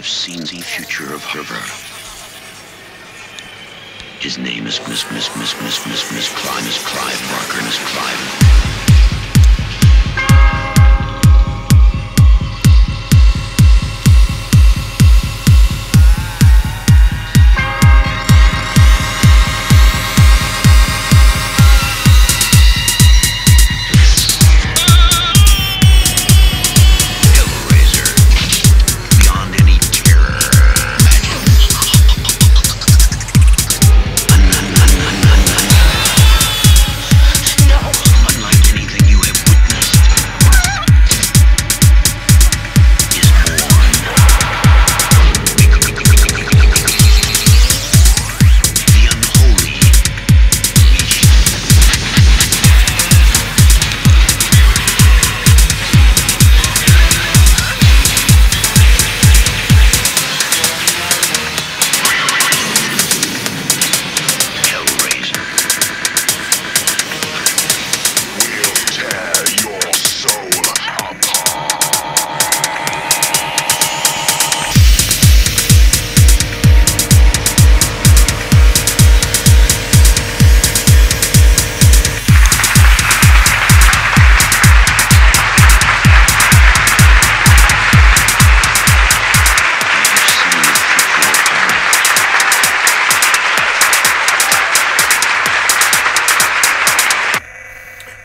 have seen the future of Harvard. His name is Clive Barker, Miss Clive.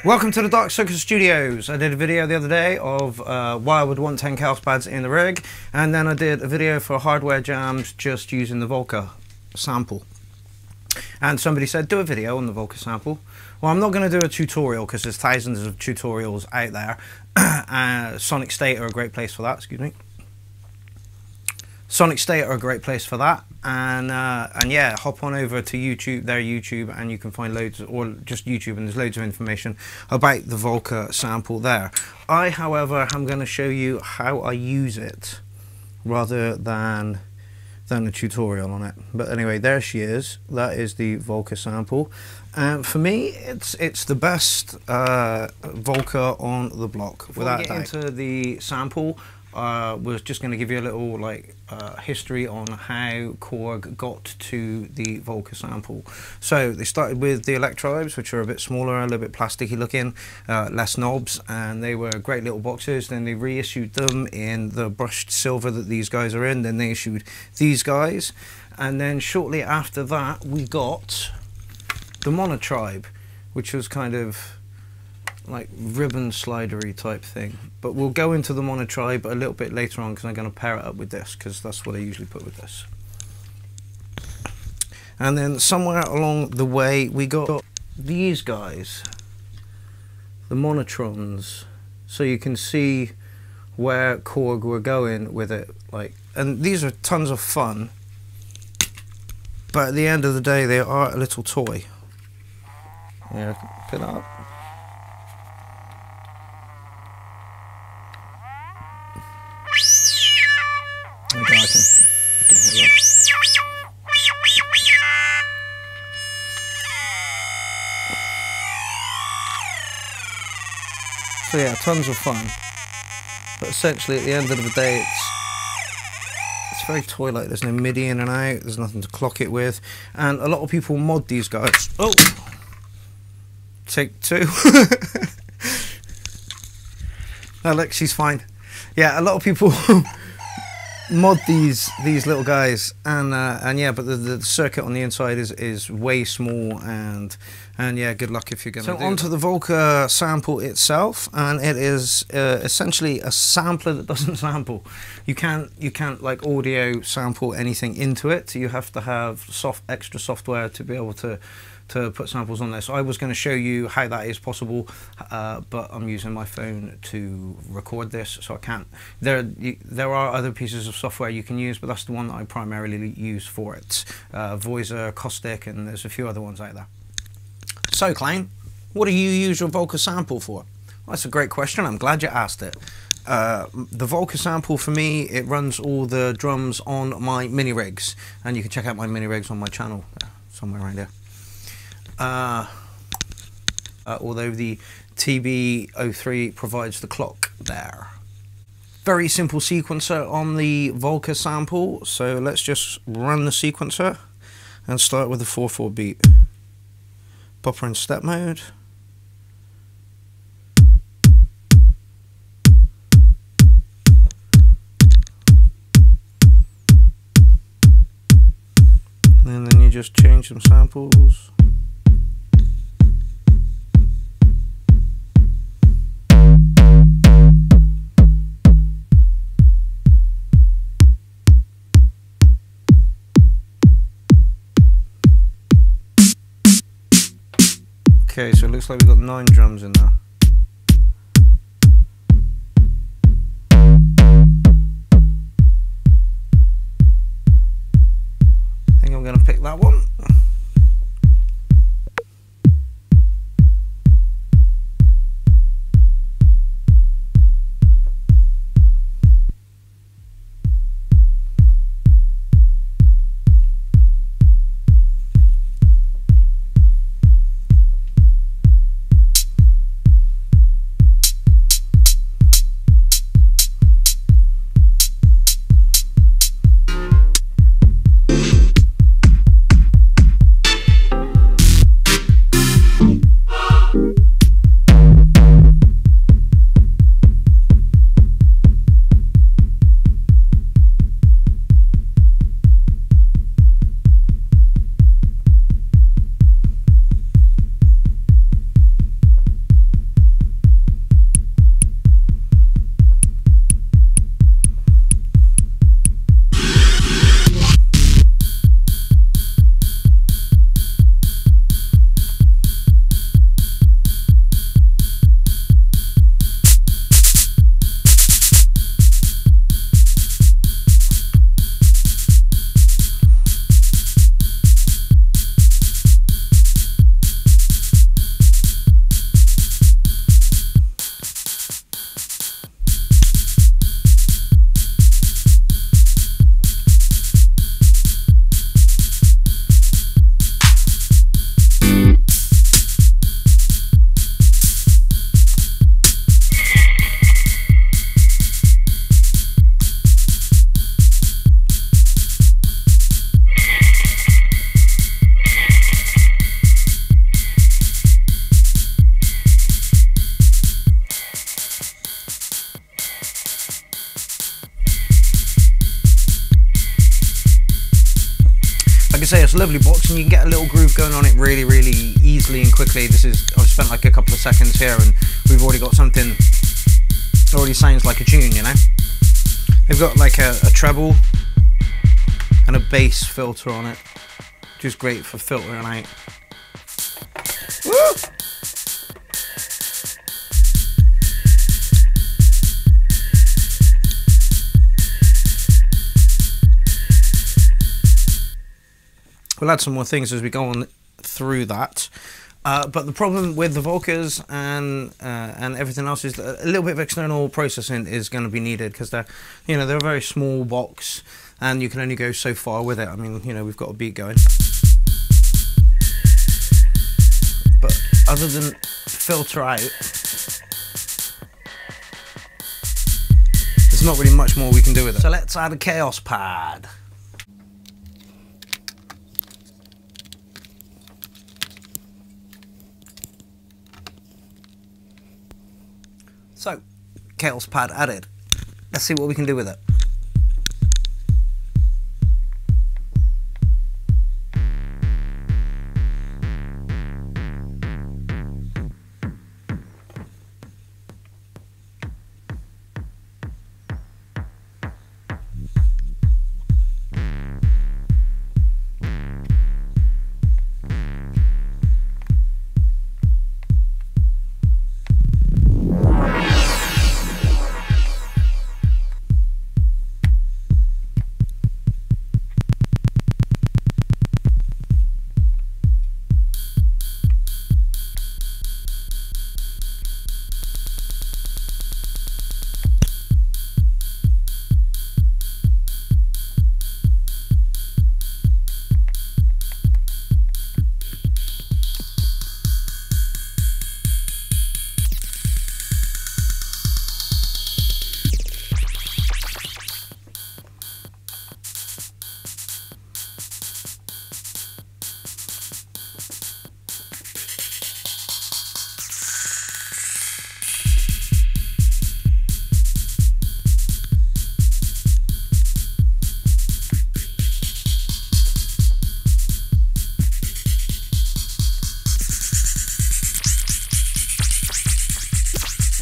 Welcome to the Dark Circus Studios. I did a video the other day of why I would want 10 Chaos pads in the rig, and then I did a video for hardware jams just using the Volca sample. And somebody said, do a video on the Volca sample. Well, I'm not going to do a tutorial because there's thousands of tutorials out there. Sonic State are a great place for that, excuse me. Sonic State are a great place for that, and yeah, hop on over to YouTube, their YouTube, and you can find loads, or just YouTube, and there's loads of information about the Volca sample there. I, however, am going to show you how I use it rather than a tutorial on it. But anyway, there she is. That is the Volca sample. For me, it's the best Volca on the block. Without getting into the sample, was just going to give you a little history on how Korg got to the Volca sample. So they started with the electrobes, which are a bit smaller, a little bit plasticky looking, less knobs, and they were great little boxes. Then they reissued them in the brushed silver that these guys are in. Then they issued these guys, and then shortly after that we got the Monotribe, which was kind of like ribbon slidery type thing, but we'll go into the Monotribe a little bit later on because I'm going to pair it up with this, because that's what I usually put with this. And then somewhere along the way we got these guys, the Monotrons, so you can see where Korg were going with it. And these are tons of fun, but at the end of the day they are a little toy. Yeah, pick that up. I can hear that. So yeah, tons of fun. But essentially, at the end of the day, it's very toy-like. There's no MIDI in and out. There's nothing to clock it with, and a lot of people mod these guys. Oh, take two. Oh, look, she's fine. Yeah, a lot of people mod these little guys, and yeah, but the circuit on the inside is way small, and yeah, good luck if you're going to do. So onto the Volca sample itself, and it is essentially a sampler that doesn't sample. You can't like audio sample anything into it. You have to have extra software to be able to put samples on there. So I was going to show you how that is possible, but I'm using my phone to record this, so I can't. There are other pieces of software you can use, but that's the one that I primarily use for it. Voicer, Caustic, and there's a few other ones out there. So, Clown, what do you use your Volca sample for? Well, that's a great question. I'm glad you asked it. The Volca sample for me, it runs all the drums on my mini rigs, and you can check out my mini rigs on my channel somewhere around here. Although the TB03 provides the clock there. Very simple sequencer on the volca sample, so let's just run the sequencer and start with the 4/4 beat. Pop her in step mode. And then you just change some samples. Okay, so it looks like we've got 9 drums in there. I think I'm going to pick that one. Like I say, it's a lovely box and you can get a little groove going on it really easily and quickly. I've spent like a couple of seconds here and we've already got something that already sounds like a tune, you know. They've got like a treble and a bass filter on it, which is great for filtering out. Woo! We'll add some more things as we go on through that, but the problem with the volcas and everything else is that a little bit of external processing is going to be needed because they're a very small box and you can only go so far with it. I mean, we've got a beat going, but other than filter out, there's not really much more we can do with it. So let's add a chaos pad. So, chaos pad added. Let's see what we can do with it.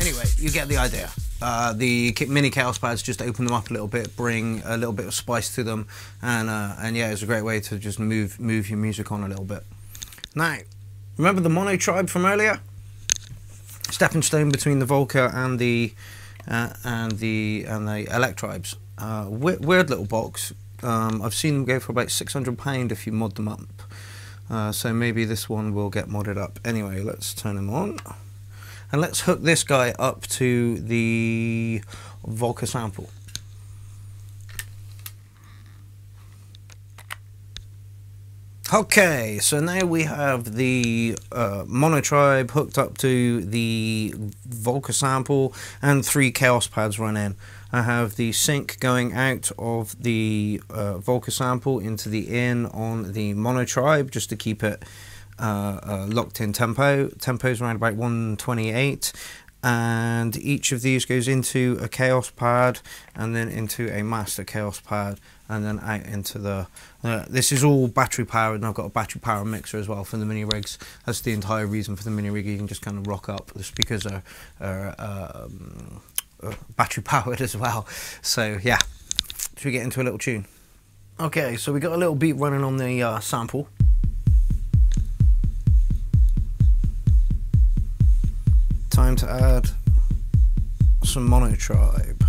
Anyway, you get the idea. The mini chaos pads just open them up a little bit, bring a little bit of spice to them, and yeah, it's a great way to just move your music on a little bit. Now, remember the mono tribe from earlier? Stepping stone between the volca and the elect tribes. Weird little box. I've seen them go for about £600 if you mod them up. So maybe this one will get modded up. Anyway, let's turn them on. And let's hook this guy up to the volca sample. Okay, so now we have the mono tribe hooked up to the volca sample and 3 chaos pads running. I have the sync going out of the volca sample into the in on the mono tribe just to keep it locked in tempo. Tempo's around about 128, and each of these goes into a chaos pad and then into a master chaos pad and then out into the this is all battery powered, and I've got a battery power mixer as well for the mini rigs. That's the entire reason for the mini rig. You can just kind of rock up. The speakers are battery powered as well. So yeah, should we get into a little tune? Okay, so we got a little beat running on the sample. Time to add some mono tribe.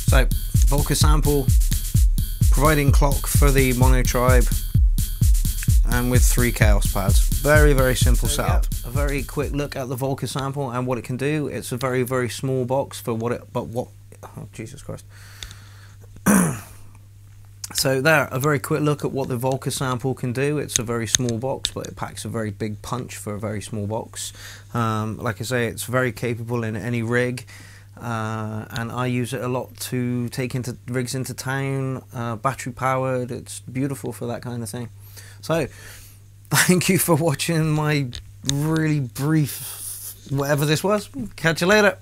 So, volca sample, providing clock for the mono tribe, and with 3 chaos pads. Very simple setup. A very quick look at the volca sample and what it can do. It's a very small box for what it, oh Jesus Christ. So there, a very quick look at what the volca sample can do. It's a very small box, but it packs a very big punch for a very small box. Like I say, it's very capable in any rig. And I use it a lot to take into rigs into town, battery powered. It's beautiful for that kind of thing. So thank you for watching my really brief whatever this was. Catch you later.